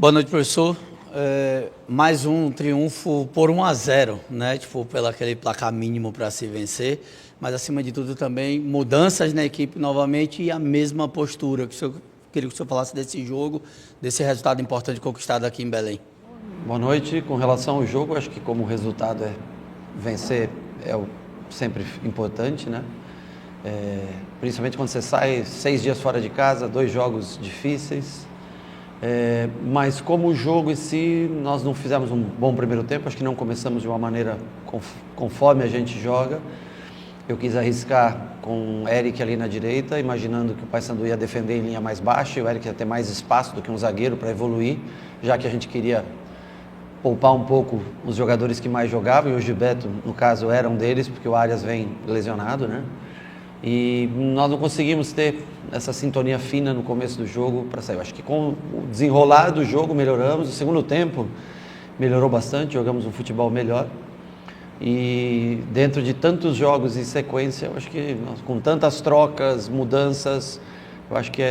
Boa noite, professor. Mais um triunfo por 1-0, né? Pelo aquele placar mínimo para se vencer, mas acima de tudo também mudanças na equipe novamente e a mesma postura. Queria que o senhor falasse desse jogo, desse resultado importante conquistado aqui em Belém. Boa noite. Com relação ao jogo, acho que como o resultado é vencer, sempre importante, né? Principalmente quando você sai 6 dias fora de casa, 2 jogos difíceis. Mas como o jogo em si, nós não fizemos um bom primeiro tempo, acho que não começamos de uma maneira conforme a gente joga. Eu quis arriscar com o Eric ali na direita, imaginando que o Paysandu ia defender em linha mais baixa e o Eric ia ter mais espaço do que um zagueiro para evoluir, já que a gente queria poupar um pouco os jogadores que mais jogavam, e o Gilberto, no caso, era um deles, porque o Arias vem lesionado, né? E nós não conseguimos ter essa sintonia fina no começo do jogo para sair. Eu acho que com o desenrolar do jogo melhoramos. O segundo tempo melhorou bastante, jogamos um futebol melhor. E dentro de tantos jogos em sequência, eu acho que com tantas trocas, mudanças, eu acho que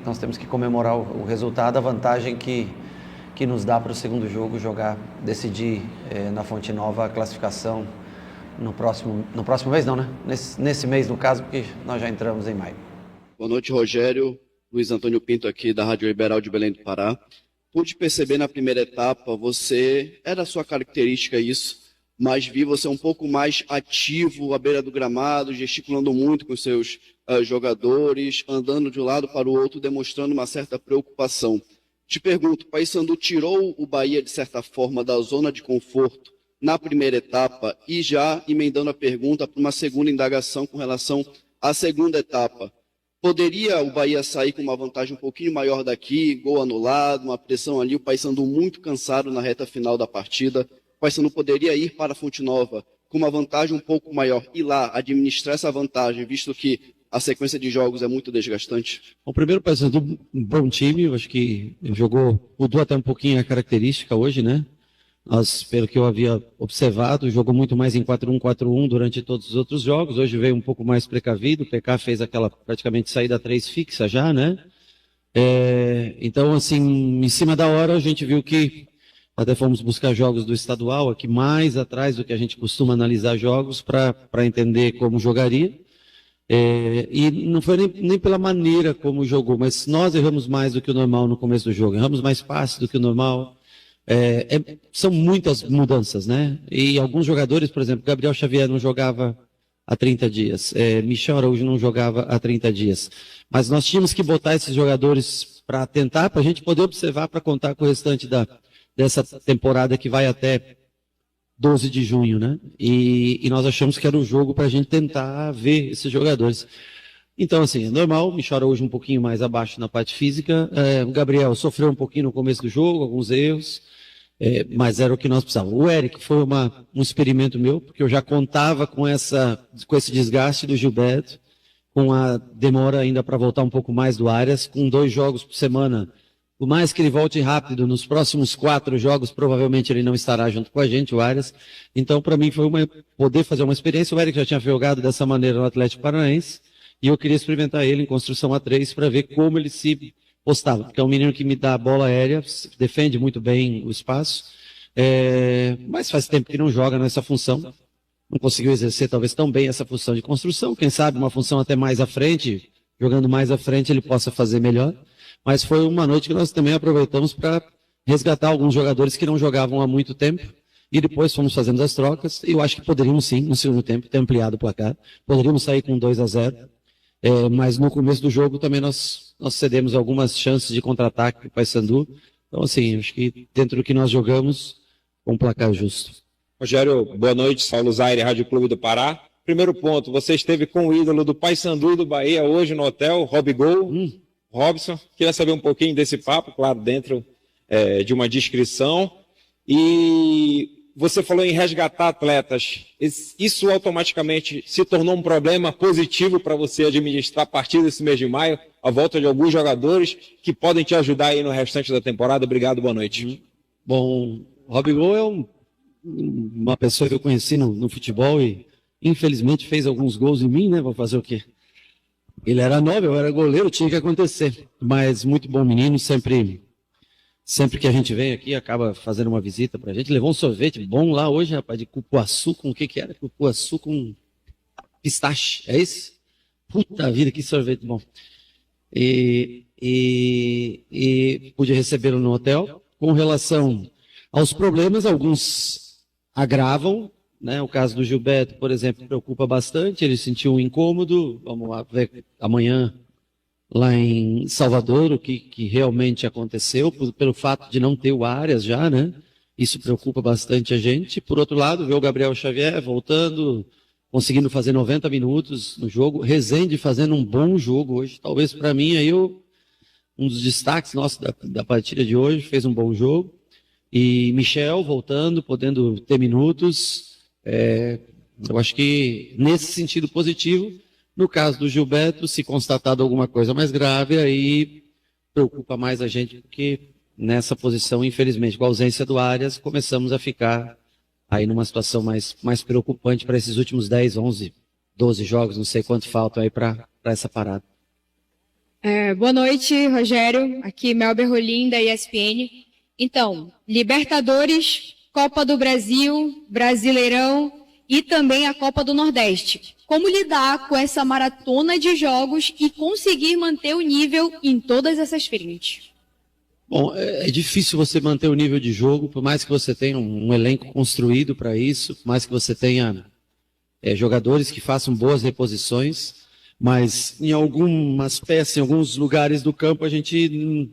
nós temos que comemorar o resultado, a vantagem que nos dá para o segundo jogo decidir na Fonte Nova a classificação. No próximo mês não, né? Nesse mês, no caso, porque nós já entramos em maio. Boa noite, Rogério. Luiz Antônio Pinto aqui da Rádio Liberal de Belém do Pará. Pude perceber na primeira etapa, era a sua característica isso, mas vi você um pouco mais ativo à beira do gramado, gesticulando muito com os seus jogadores, andando de um lado para o outro, demonstrando uma certa preocupação. Te pergunto, Paysandu tirou o Bahia, de certa forma, da zona de conforto na primeira etapa e já emendando a pergunta para uma segunda indagação com relação à segunda etapa. Poderia o Bahia sair com uma vantagem um pouquinho maior daqui, gol anulado, uma pressão ali, o Paysandu muito cansado na reta final da partida. O Paysandu poderia ir para a Fonte Nova com uma vantagem um pouco maior e lá administrar essa vantagem, visto que a sequência de jogos é muito desgastante? O primeiro Paysandu, um bom time, eu acho que mudou até um pouquinho a característica hoje, né? Nós, pelo que eu havia observado, jogou muito mais em 4-1-4-1 durante todos os outros jogos. Hoje veio um pouco mais precavido. O PK fez aquela praticamente saída 3 fixa já, né? Então, assim, em cima da hora, a gente viu que até fomos buscar jogos do estadual aqui mais atrás do que a gente costuma analisar jogos para entender como jogaria. E não foi nem pela maneira como jogou, mas nós erramos mais do que o normal no começo do jogo. Erramos mais passes do que o normal. São muitas mudanças, né? E alguns jogadores, por exemplo, Gabriel Xavier não jogava há 30 dias, Michel Araújo não jogava há 30 dias. Mas nós tínhamos que botar esses jogadores para a gente poder observar, para contar com o restante dessa temporada que vai até 12 de junho, né? E nós achamos que era o jogo para a gente tentar ver esses jogadores. Então, assim, é normal, Michel Araújo um pouquinho mais abaixo na parte física, o Gabriel sofreu um pouquinho no começo do jogo, alguns erros, mas era o que nós precisávamos. O Eric foi um experimento meu, porque eu já contava com esse desgaste do Gilberto, com a demora ainda para voltar um pouco mais do Arias, com 2 jogos por semana. Por mais que ele volte rápido, nos próximos 4 jogos, provavelmente ele não estará junto com a gente, o Arias. Então, para mim, foi poder fazer uma experiência. O Eric já tinha jogado dessa maneira no Atlético Paranaense, e eu queria experimentar ele em construção A3 para ver como ele se postava, porque é um menino que me dá a bola aérea, defende muito bem o espaço, mas faz tempo que não joga nessa função. Não conseguiu exercer talvez tão bem essa função de construção. Quem sabe uma função até mais à frente, jogando mais à frente, ele possa fazer melhor. Mas foi uma noite que nós também aproveitamos para resgatar alguns jogadores que não jogavam há muito tempo. E depois fomos fazendo as trocas. E eu acho que poderíamos sim, no segundo tempo, ter ampliado o placar. Poderíamos sair com 2-0. Mas no começo do jogo também nós cedemos algumas chances de contra-ataque para o Paysandu. Então, assim, acho que dentro do que nós jogamos, um placar justo. Rogério, boa noite. Saulo Zaire, Rádio Clube do Pará. Primeiro ponto, você esteve com o ídolo do Paysandu e do Bahia hoje no hotel, Robigol. Robson, queria saber um pouquinho desse papo, claro, dentro de uma descrição. E você falou em resgatar atletas. Isso automaticamente se tornou um problema positivo para você administrar a partir desse mês de maio, a volta de alguns jogadores que podem te ajudar aí no restante da temporada. Obrigado, boa noite. Bom, Robigol é uma pessoa que eu conheci no futebol e infelizmente fez alguns gols em mim, né? Vou fazer o quê? Ele era novo, eu era goleiro, tinha que acontecer. Mas muito bom menino, sempre sempre que a gente vem aqui, acaba fazendo uma visita pra gente. Levou um sorvete bom lá hoje, rapaz, de cupuaçu com o que que era? Cupuaçu com pistache, é isso? Puta vida, que sorvete bom. E pude recebê-lo no hotel. Com relação aos problemas, alguns agravam, né? O caso do Gilberto, por exemplo, preocupa bastante. Ele sentiu um incômodo. Vamos lá ver amanhã lá em Salvador o que realmente aconteceu, pelo fato de não ter o Arias já, né? Isso preocupa bastante a gente. Por outro lado, ver o Gabriel Xavier voltando, conseguindo fazer 90 minutos no jogo. Rezende fazendo um bom jogo hoje. Talvez para mim aí um dos destaques nossos da partida de hoje, fez um bom jogo. E Michel voltando, podendo ter minutos. Eu acho que nesse sentido positivo. No caso do Gilberto, se constatado alguma coisa mais grave, aí preocupa mais a gente, porque nessa posição, infelizmente, com a ausência do Arias, começamos a ficar aí numa situação mais preocupante para esses últimos 10, 11, 12 jogos, não sei quanto faltam aí para essa parada. Boa noite, Rogério. Aqui Melber Rolim, da ESPN. Então, Libertadores, Copa do Brasil, Brasileirão e também a Copa do Nordeste. Como lidar com essa maratona de jogos e conseguir manter o nível em todas essas frentes? Bom, é difícil você manter o nível de jogo, por mais que você tenha um elenco construído para isso, por mais que você tenha jogadores que façam boas reposições, mas em algumas peças, em alguns lugares do campo, a gente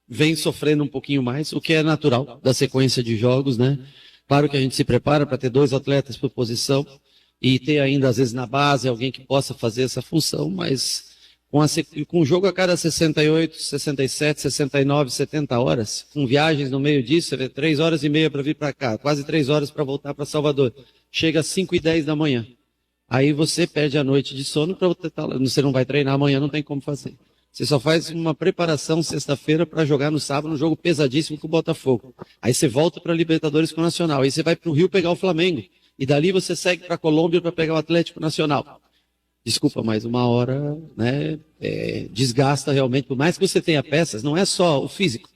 vem sofrendo um pouquinho mais, o que é natural da sequência de jogos, né? Claro que a gente se prepara para ter 2 atletas por posição e ter ainda, às vezes, na base, alguém que possa fazer essa função, mas com o jogo a cada 68, 67, 69, 70 horas, com viagens no meio disso, você vê 3 horas e meia para vir para cá, quase 3 horas para voltar para Salvador, chega às 5h10 da manhã. Aí você perde a noite de sono para você não vai treinar amanhã, não tem como fazer. Você só faz uma preparação sexta-feira para jogar no sábado um jogo pesadíssimo com o Botafogo. Aí você volta para a Libertadores com o Nacional. Aí você vai para o Rio pegar o Flamengo. E dali você segue para a Colômbia para pegar o Atlético Nacional. Desculpa, mas uma hora, né, desgasta realmente. Por mais que você tenha peças, não é só o físico.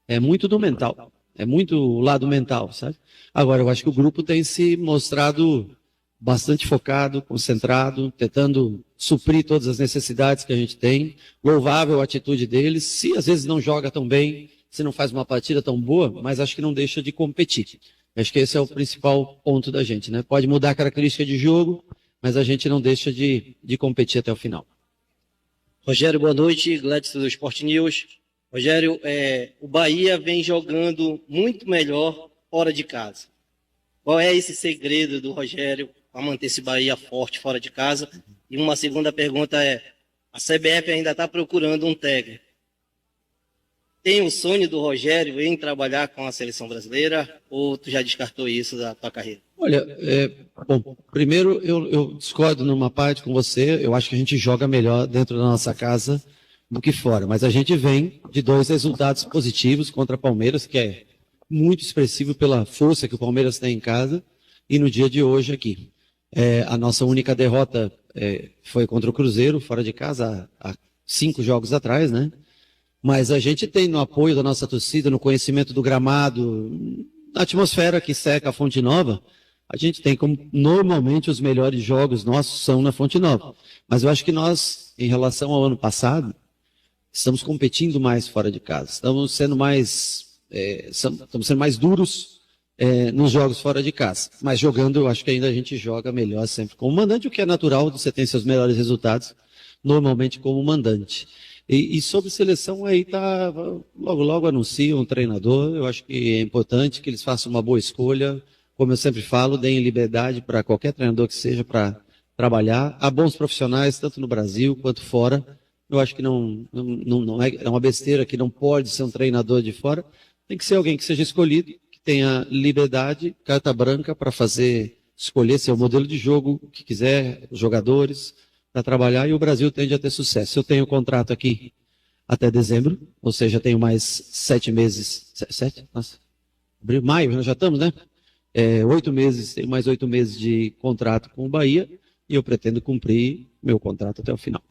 É muito do mental. É muito o lado mental, sabe? Agora, eu acho que o grupo tem se mostrado bastante focado, concentrado, tentando suprir todas as necessidades que a gente tem. Louvável a atitude deles. Se às vezes não joga tão bem, se não faz uma partida tão boa, mas acho que não deixa de competir. Acho que esse é o principal ponto da gente, né? Pode mudar a característica de jogo, mas a gente não deixa de competir até o final. Rogério, boa noite. Gladys do Sport News. Rogério, o Bahia vem jogando muito melhor fora de casa. Qual é esse segredo do Rogério para manter esse Bahia forte fora de casa? E uma segunda pergunta a CBF ainda está procurando um técnico. Tem o sonho do Rogério em trabalhar com a seleção brasileira ou tu já descartou isso da tua carreira? Olha, bom, primeiro eu discordo numa parte com você, eu acho que a gente joga melhor dentro da nossa casa do que fora, mas a gente vem de 2 resultados positivos contra Palmeiras, que é muito expressivo pela força que o Palmeiras tem em casa, e no dia de hoje aqui. A nossa única derrota foi contra o Cruzeiro, fora de casa, há 5 jogos atrás, né? Mas a gente tem no apoio da nossa torcida, no conhecimento do gramado, na atmosfera que cerca a Fonte Nova, a gente tem como normalmente os melhores jogos nossos são na Fonte Nova. Mas eu acho que nós, em relação ao ano passado, estamos competindo mais fora de casa. Estamos sendo mais duros nos jogos fora de casa. Mas jogando, eu acho que ainda a gente joga melhor sempre como mandante, o que é natural, você tem seus melhores resultados, normalmente como mandante. E sobre seleção, aí logo anuncia um treinador, eu acho que é importante que eles façam uma boa escolha, como eu sempre falo, deem liberdade para qualquer treinador que seja para trabalhar. Há bons profissionais, tanto no Brasil quanto fora. Eu acho que não é uma besteira que não pode ser um treinador de fora. Tem que ser alguém que seja escolhido, que tenha liberdade, carta branca para escolher seu modelo de jogo que quiser, os jogadores, para trabalhar, e o Brasil tende a ter sucesso. Eu tenho contrato aqui até dezembro, ou seja, tenho mais 7 meses, 7? Nossa, maio, nós já estamos, né? 8 meses, tenho mais 8 meses de contrato com o Bahia, e eu pretendo cumprir meu contrato até o final.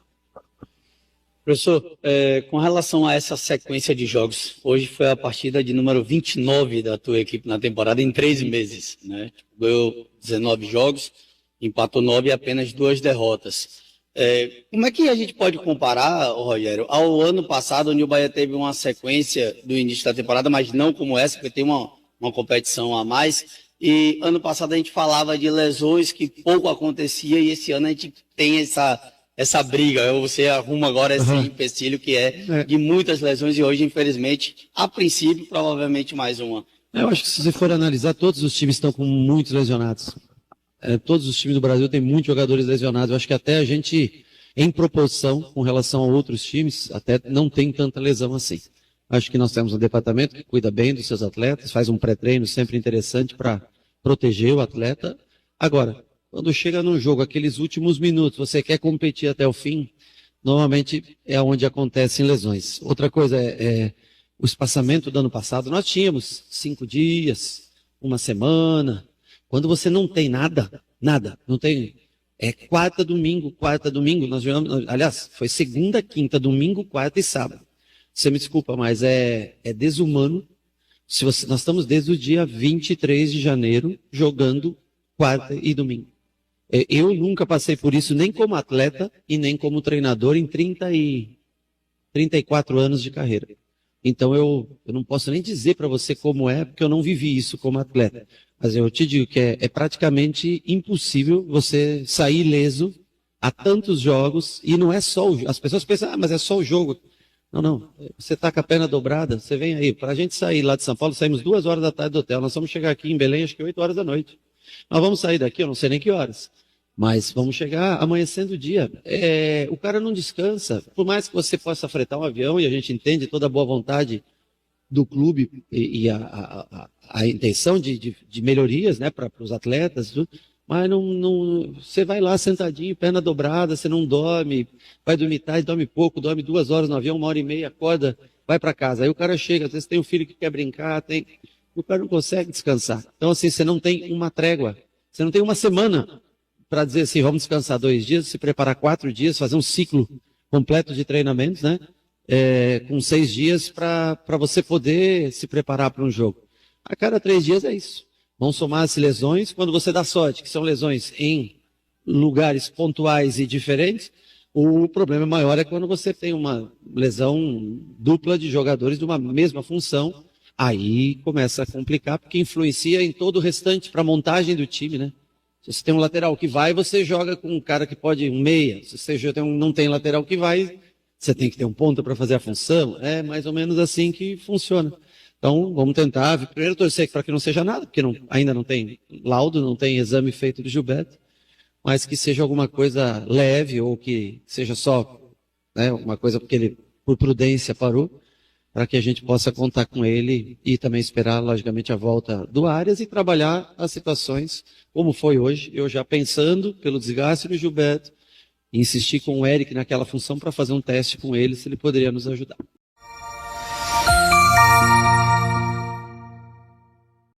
Professor, com relação a essa sequência de jogos, hoje foi a partida de número 29 da tua equipe na temporada em 3 meses, né? Ganhou 19 jogos, empatou 9 e apenas 2 derrotas. Como é que a gente pode comparar, Rogério, ao ano passado, onde o Bahia teve uma sequência do início da temporada, mas não como essa, porque tem uma competição a mais, e ano passado a gente falava de lesões que pouco acontecia, e esse ano a gente tem essa briga, você arruma agora esse empecilho que é de muitas lesões, e hoje, infelizmente, a princípio, provavelmente mais uma. Eu acho que se você for analisar, todos os times estão com muitos lesionados. Todos os times do Brasil têm muitos jogadores lesionados. Eu acho que até a gente, em proporção com relação a outros times, até não tem tanta lesão assim. Acho que nós temos um departamento que cuida bem dos seus atletas, faz um pré-treino sempre interessante para proteger o atleta. Agora, quando chega num jogo, aqueles últimos minutos, você quer competir até o fim, normalmente é onde acontecem lesões. Outra coisa o espaçamento do ano passado. Nós tínhamos 5 dias, uma semana. Quando você não tem nada, não tem. Quarta, domingo, nós jogamos, aliás, foi segunda, quinta, domingo, quarta e sábado. Você me desculpa, mas é desumano. Nós estamos desde o dia 23 de janeiro jogando quarta e domingo. Eu nunca passei por isso, nem como atleta e nem como treinador em 34 anos de carreira. Então eu não posso nem dizer para você como é, porque eu não vivi isso como atleta. Mas eu te digo que é praticamente impossível você sair ileso a tantos jogos, e não é só o jogo. As pessoas pensam, mas é só o jogo. Não. Você está com a perna dobrada, você vem aí. Para a gente sair lá de São Paulo, saímos 2 horas da tarde do hotel. Nós vamos chegar aqui em Belém, acho que 8 horas da noite. Nós vamos sair daqui, eu não sei nem que horas. Mas vamos chegar amanhecendo o dia. O cara não descansa. Por mais que você possa fretar um avião, e a gente entende toda a boa vontade do clube e a intenção de melhorias, né, para os atletas, tudo. Mas você vai lá sentadinho, perna dobrada, você não dorme, vai dormir tarde, dorme pouco, dorme 2 horas no avião, 1h30, acorda, vai para casa. Aí o cara chega, às vezes tem um filho que quer brincar, o cara não consegue descansar. Então, assim, você não tem uma trégua, você não tem uma semana para dizer assim, vamos descansar 2 dias, se preparar 4 dias, fazer um ciclo completo de treinamentos, né? Com 6 dias para você poder se preparar para um jogo. A cada 3 dias é isso. Vão somar-se lesões, quando você dá sorte, que são lesões em lugares pontuais e diferentes, o problema maior é quando você tem uma lesão dupla de jogadores de uma mesma função, aí começa a complicar, porque influencia em todo o restante para a montagem do time, né? Se você tem um lateral que vai, você joga com um cara que pode, um meia. Se você não tem lateral que vai, você tem que ter um ponta para fazer a função. É mais ou menos assim que funciona. Então, vamos tentar, primeiro torcer para que não seja nada, porque ainda não tem laudo, não tem exame feito de Gilberto, mas que seja alguma coisa leve, ou que seja só, né, uma coisa porque ele, por prudência, parou, para que a gente possa contar com ele e também esperar, logicamente, a volta do Arias e trabalhar as situações como foi hoje, eu já pensando pelo desgaste do Gilberto, insistir com o Eric naquela função para fazer um teste com ele, se ele poderia nos ajudar.